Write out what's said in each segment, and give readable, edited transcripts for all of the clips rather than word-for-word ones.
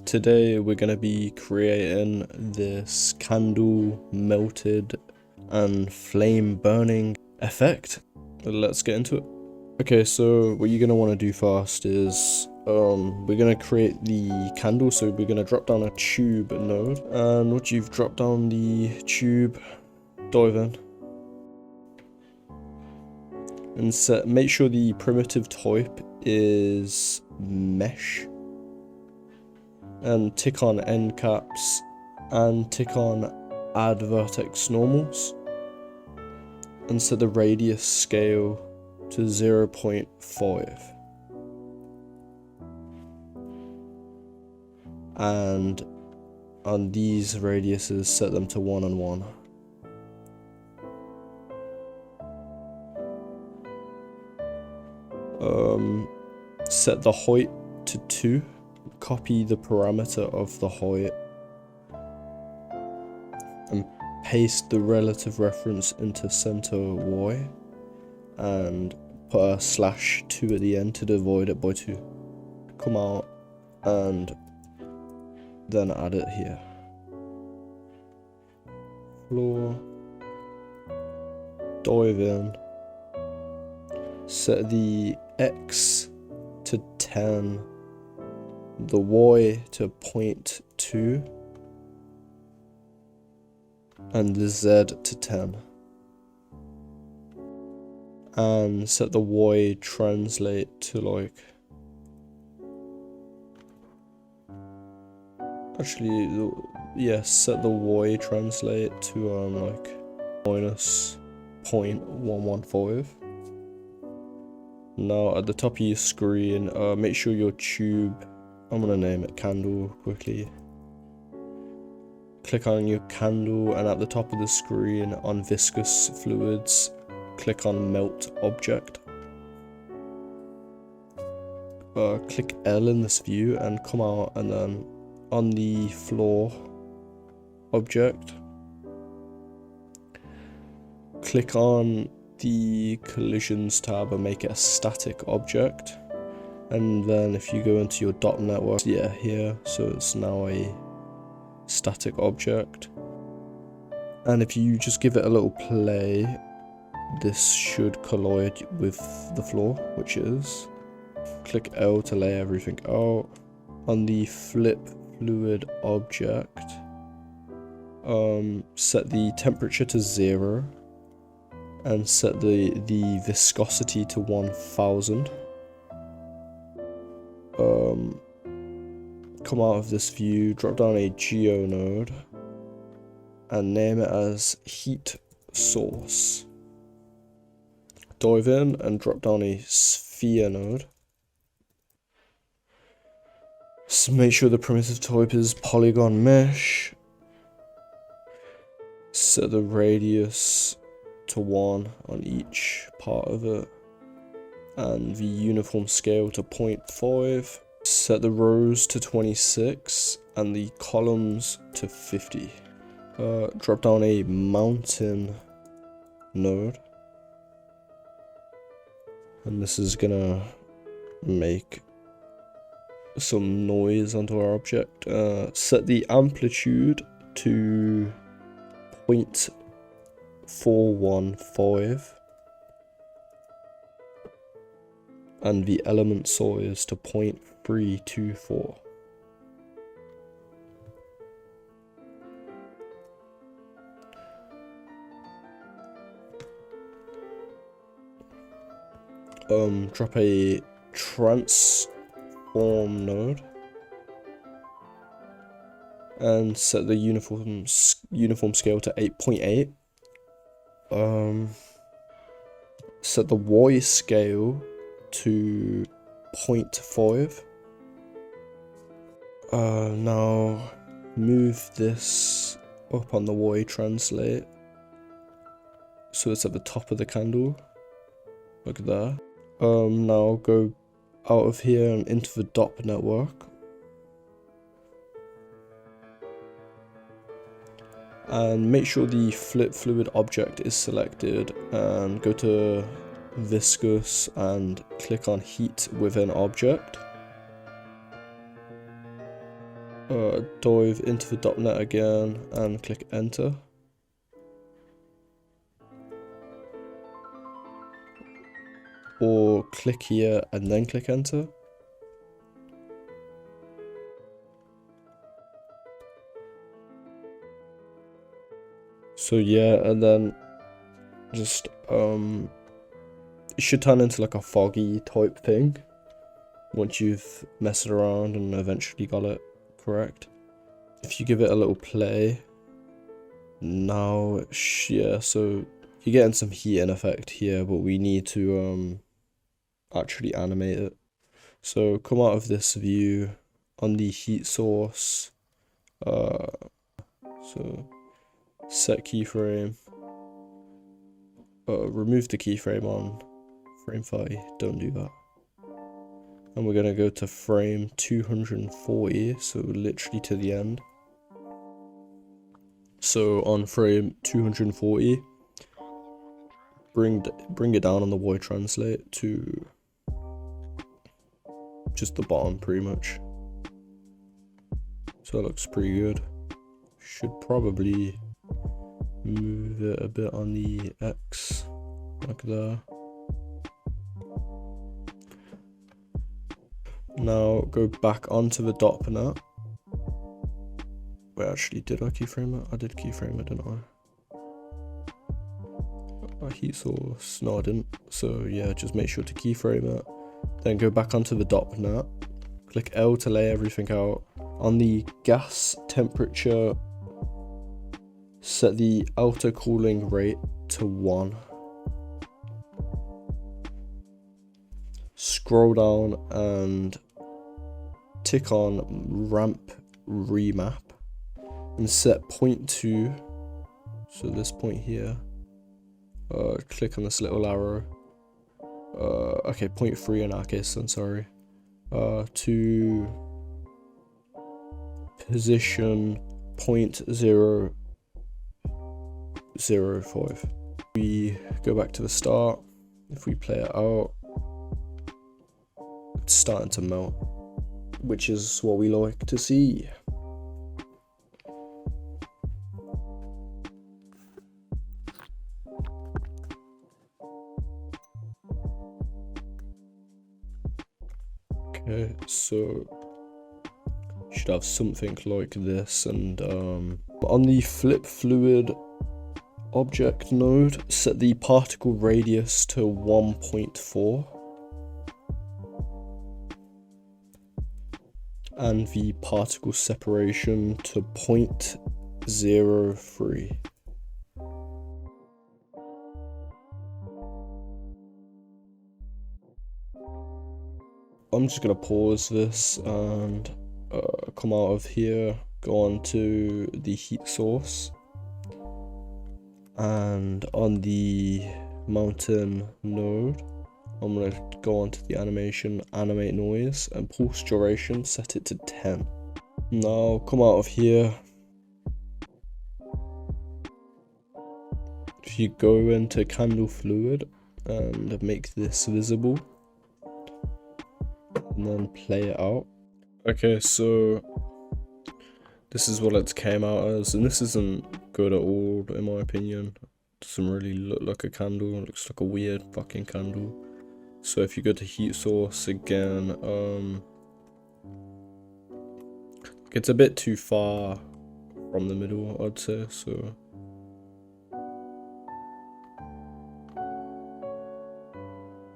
Today we're going to be creating this candle melted and flame burning effect. Let's get into it. Okay, so what you're going to want to do first is we're going to create the candle. So we're going to drop down a tube node, and once you've dropped down the tube, dive in and make sure the primitive type is mesh, and tick on end caps and tick on add vertex normals, and set the radius scale to 0.5, and on these radiuses set them to 1 and 1. Set the height to 2. Copy the parameter of the height and paste the relative reference into center Y, and put a /2 at the end to divide it by 2. Come out and then add it here. Floor, dive in, set the X to 10, the Y to 0.2, and the Z to 10, and set the Y translate to like, set the Y translate to like minus 0.115. Now at the top of your screen, make sure your tube, I'm gonna name it candle quickly. Click on your candle, and at the top of the screen on viscous fluids, click on melt object. Click L in this view and come out, and then on the floor object, click on the collisions tab and make it a static object. And then if you go into your dot network, here, so it's now a static object. And if you just give it a little play, this should collide with the floor, which is. Click L to lay everything out. On the flip fluid object, set the temperature to 0 and set the viscosity to 1000. Come out of this view, drop down a geo node and name it as heat source. Dive in and drop down a sphere node. So make sure the primitive type is polygon mesh. Set the radius to 1 on each part of it, and the uniform scale to 0.5. Set the rows to 26 and the columns to 50. Drop down a mountain node, and this is gonna make some noise onto our object. Set the amplitude to 0.415 and the element size to 0.324. Drop a transform node and set the uniform scale to 8.8. Set the Y scale to 0.5. Now move this up on the Y translate so it's at the top of the candle, like that. Now go out of here and into the dot network, and make sure the flip fluid object is selected, and go to viscous and click on heat within object. dive into the .NET again and click enter. Or click here and then click enter. So yeah, and then just it should turn into like a foggy type thing once you've messed around and eventually got it correct. If you give it a little play, now yeah, so you're getting some heat effect here, but we need to actually animate it. So come out of this view on the heat source, so set keyframe, remove the keyframe on frame 30, don't do that. And we're gonna go to frame 240, so literally to the end. So on frame 240, bring it down on the Y translate to just the bottom pretty much. So it looks pretty good. Should probably move it a bit on the X, like there. Now go back onto the .NET. Wait, actually, did I keyframe it? I did keyframe it, didn't I? Heat source, no I didn't. So yeah, just make sure to keyframe it. Then go back onto the .NET. Click L to lay everything out. On the gas temperature, set the outer cooling rate to 1. Scroll down and tick on ramp remap and set point 2, so this point here, click on this little arrow, okay, point 3 in our case, I'm sorry, to position 0.005. We go back to the start. If we play it out, it's starting to melt, which is what we like to see. Okay, so you should have something like this, and on the flip fluid object node, set the particle radius to 1.4 and the particle separation to 0.03. I'm just gonna pause this and come out of here, go on to the heat source, and on the mountain node, I'm gonna go on to the animation, animate noise, and pulse duration, set it to 10. Now come out of here. If you go into candle fluid and make this visible, and then play it out. Okay, so this is what it came out as, and this isn't good at all in my opinion. It doesn't really look like a candle, it looks like a weird fucking candle. So if you go to heat source again, it's a bit too far from the middle, I'd say, so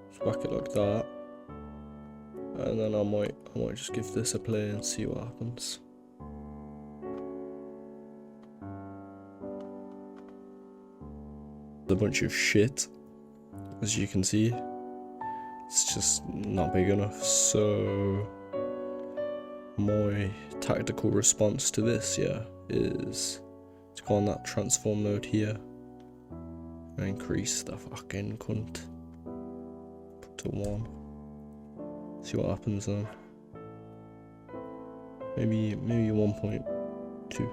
just whack it like that. And then I might just give this a play and see what happens. A bunch of shit, as you can see. It's just not big enough, so my tactical response to this, yeah, is to go on that transform node here and increase the fucking cunt to 1. See what happens then. Maybe 1.2.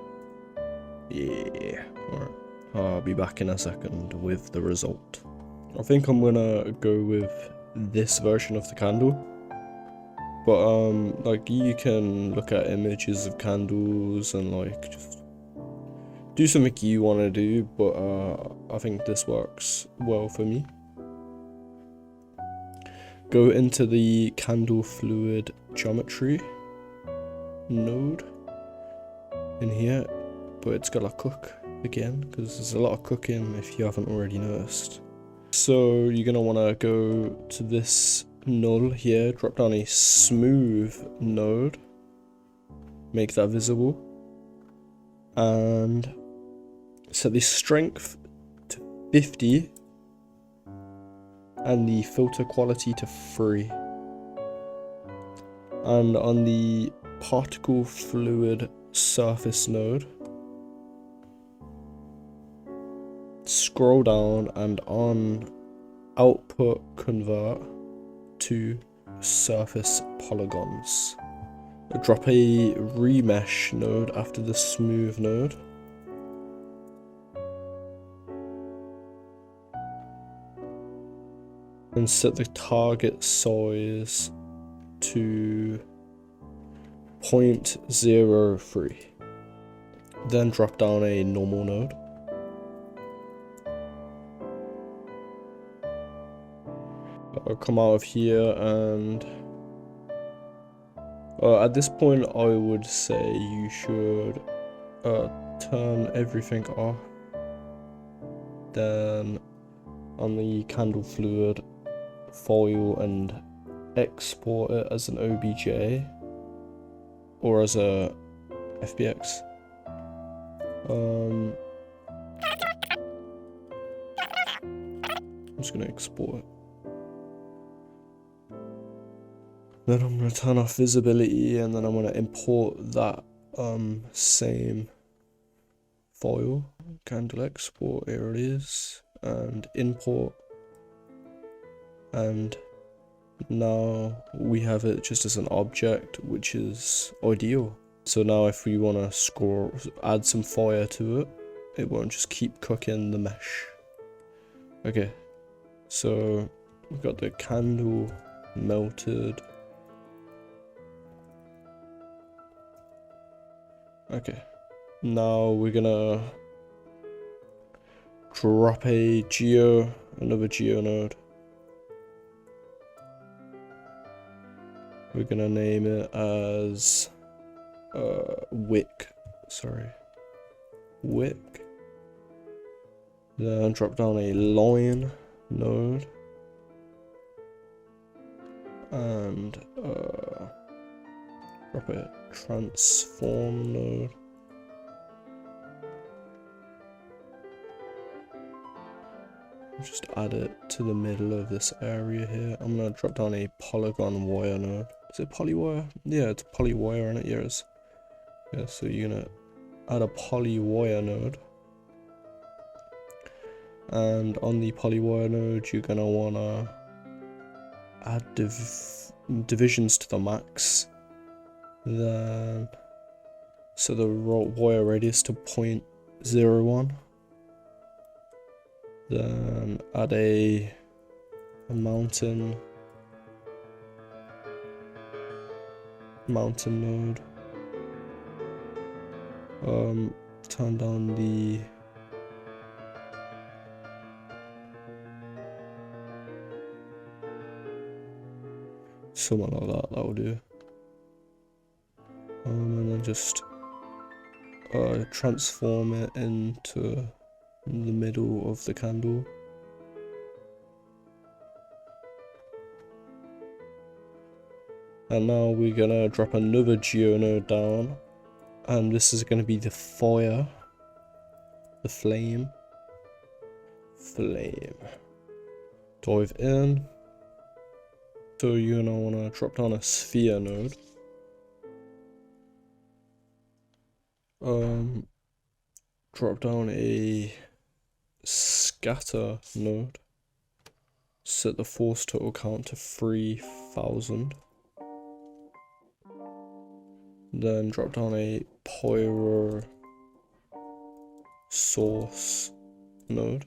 Yeah. Alright. I'll be back in a second with the result. I think I'm gonna go with this version of the candle. But like you can look at images of candles and like just do something you want to do, but I think this works well for me. Go into the candle fluid geometry node in here, but it's gotta cook again because there's a lot of cooking if you haven't already noticed. So you're gonna want to go to this null here, drop down a smooth node, make that visible, and set the strength to 50 and the filter quality to 3. And on the particle fluid surface node, scroll down and on output convert to surface polygons. Drop a remesh node after the smooth node. And set the target size to 0.03. Then drop down a normal node. I'll come out of here and at this point I would say you should turn everything off. Then on the candle fluid, file and export it as an OBJ or as a FBX. I'm just gonna export it. Then I'm gonna turn off visibility and then I'm gonna import that same file, candle export, here it is, and import. And now we have it just as an object, which is ideal. So now if we want to add some fire to it, it won't just keep cooking the mesh. Okay, so we've got the candle melted. Okay, now we're gonna drop another geo node. We're gonna name it as wick. Wick. Then drop down a line node and drop a transform node. Just add it to the middle of this area here. I'm gonna drop down a polygon wire node. Is it polywire? Yeah, it's polywire in it, yes. Yeah, so you're gonna add a polywire node. And on the polywire node, you're gonna wanna add divisions to the max. Then so the wire radius to 0.01. Then add a mountain node. Turn down the something like that. That will do. And then just transform it into the middle of the candle. And now we're gonna drop another geonode down, and this is gonna be the fire, the flame. Dive in. So you're gonna wanna drop down a sphere node. Drop down a scatter node. Set the force total count to 3000. Then drop down a pyro source node.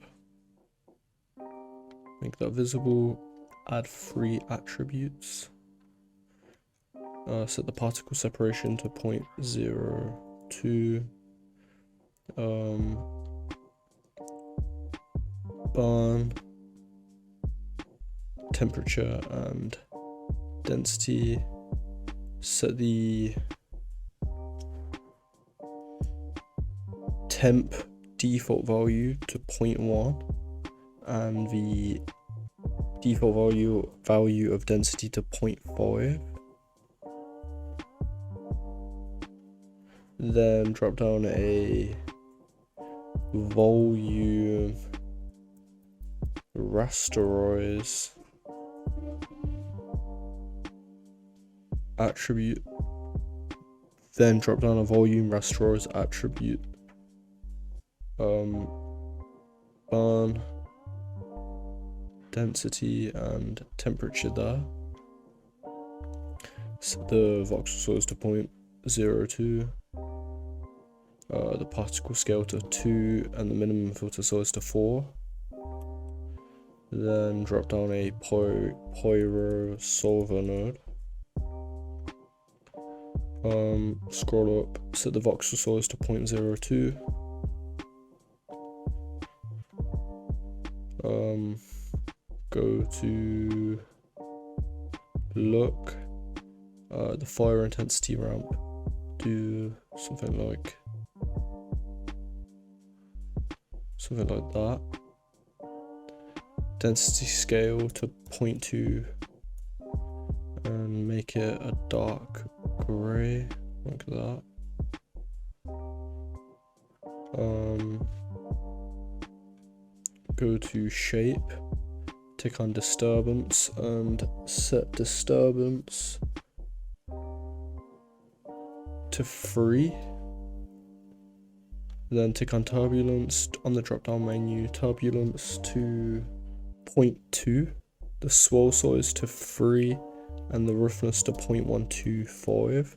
Make that visible. Add 3 attributes. Set the particle separation to 0.02. Burn, temperature and density. Set the temp default value to 0.1 and the default value of density to 0.5. Then drop down a volume rasterize attribute. Then drop down a volume rasterize attribute. Burn, density and temperature there. Set the voxel source to 0.02. The particle scale to 2 and the minimum filter size to 4. Then drop down a pyro solver node. Scroll up, set the voxel size to 0.02. Go to look, the fire intensity ramp, do something like that. Density scale to 0.2 and make it a dark grey like that. Go to shape, tick on disturbance and set disturbance to 3. Then tick on turbulence on the drop down menu, turbulence to 0.2, the swirl size to 3 and the roughness to 0.125.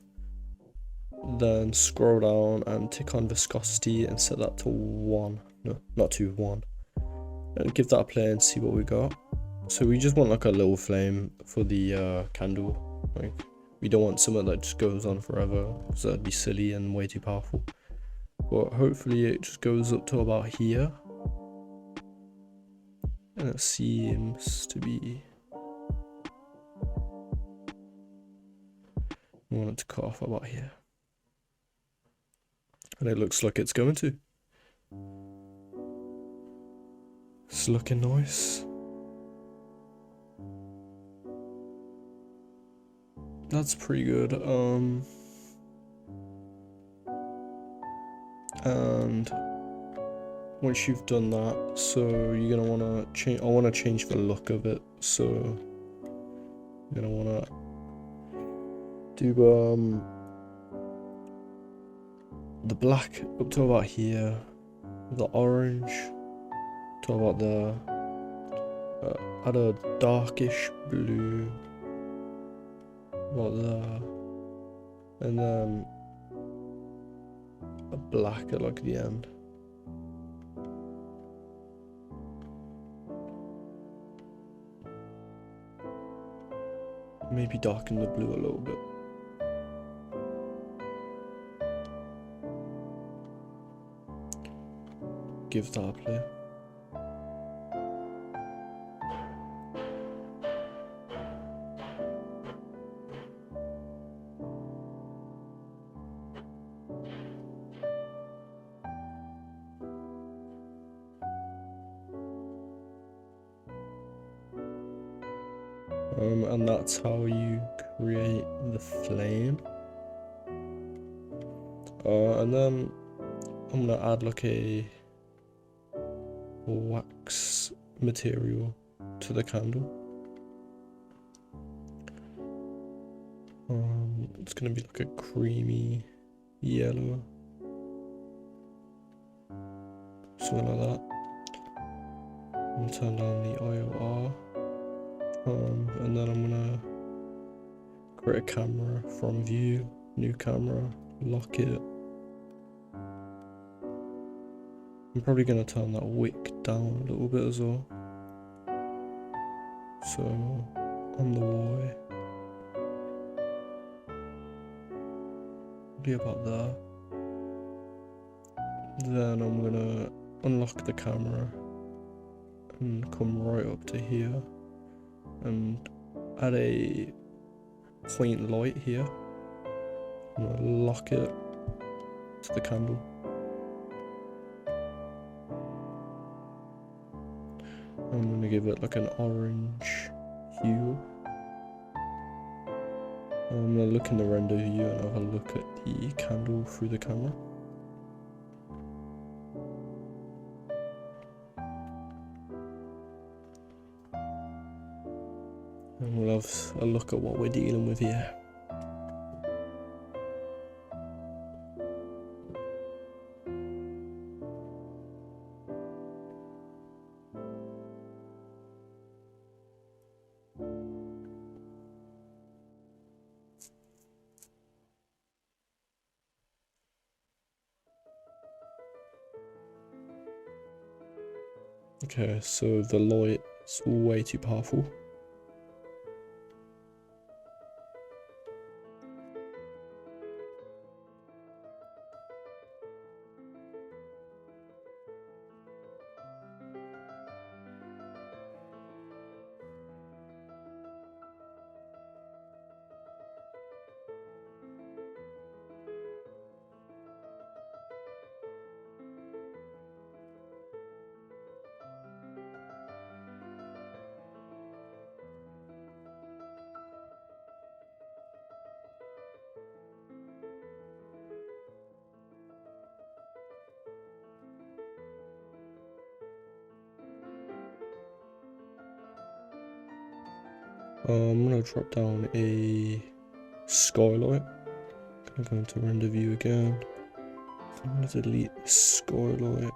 Then scroll down and tick on viscosity and set that to 1. No, not to 1. And give that a play and see what we got. So we just want like a little flame for the candle. Like we don't want something that just goes on forever, because that'd be silly and way too powerful. But hopefully it just goes up to about here. And it seems to be... I want it to cut off about here. And it looks like it's going to. It's looking nice. That's pretty good. And once you've done that, so you're gonna wanna change. I wanna change the look of it. So you're gonna wanna do the black up to about here, the orange to about there, add a darkish blue about there, and then a black at like the end. Maybe darken the blue a little bit. Give that a play. And that's how you create the flame. And then I'm gonna add like a wax material to the candle. It's gonna be like a creamy yellow, something like that. I'm gonna turn down the IOR. And then I'm gonna create a camera from view, new camera, lock it. I'm probably gonna turn that wick down a little bit as well. So on the Y. probably about there. Then I'm gonna unlock the camera and come right up to here and add a point light here. I'm gonna lock it to the candle. I'm gonna give it like an orange hue. I'm gonna look in the render view and have a look at the candle through the camera. And we'll have a look at what we're dealing with here. Okay, so the light's way too powerful. I'm gonna drop down a skylight. Gonna go into render view again. I'm gonna delete the skylight.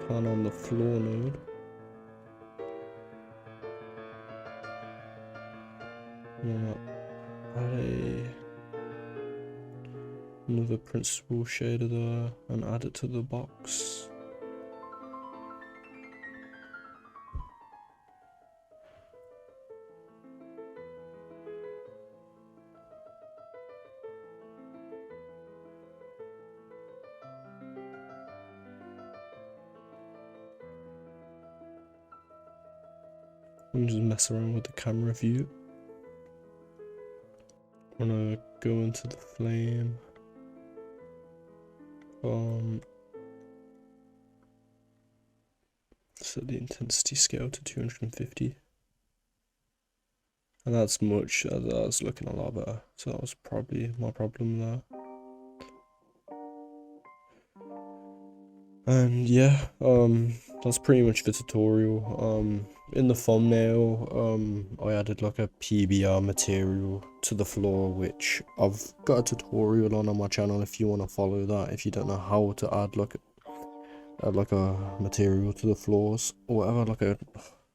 Plan on the floor node. I'm gonna add another principal shader there and add it to the box. And just mess around with the camera view. I'm gonna go into the flame. Set the intensity scale to 250. And that's much, that's looking a lot better. So that was probably my problem there. And yeah, that's pretty much the tutorial. In the thumbnail, I added like a PBR material to the floor, which I've got a tutorial on my channel if you want to follow that, if you don't know how to add like a material to the floors or whatever, like a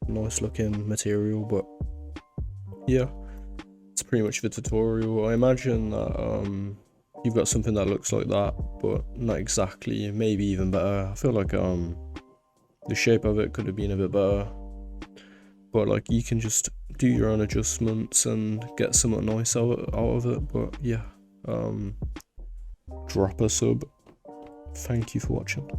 nice looking material. But yeah, it's pretty much the tutorial. I imagine that you've got something that looks like that, but not exactly, maybe even better. I feel like the shape of it could have been a bit better, but like you can just do your own adjustments and get something nice out of it. But yeah, drop a sub. Thank you for watching.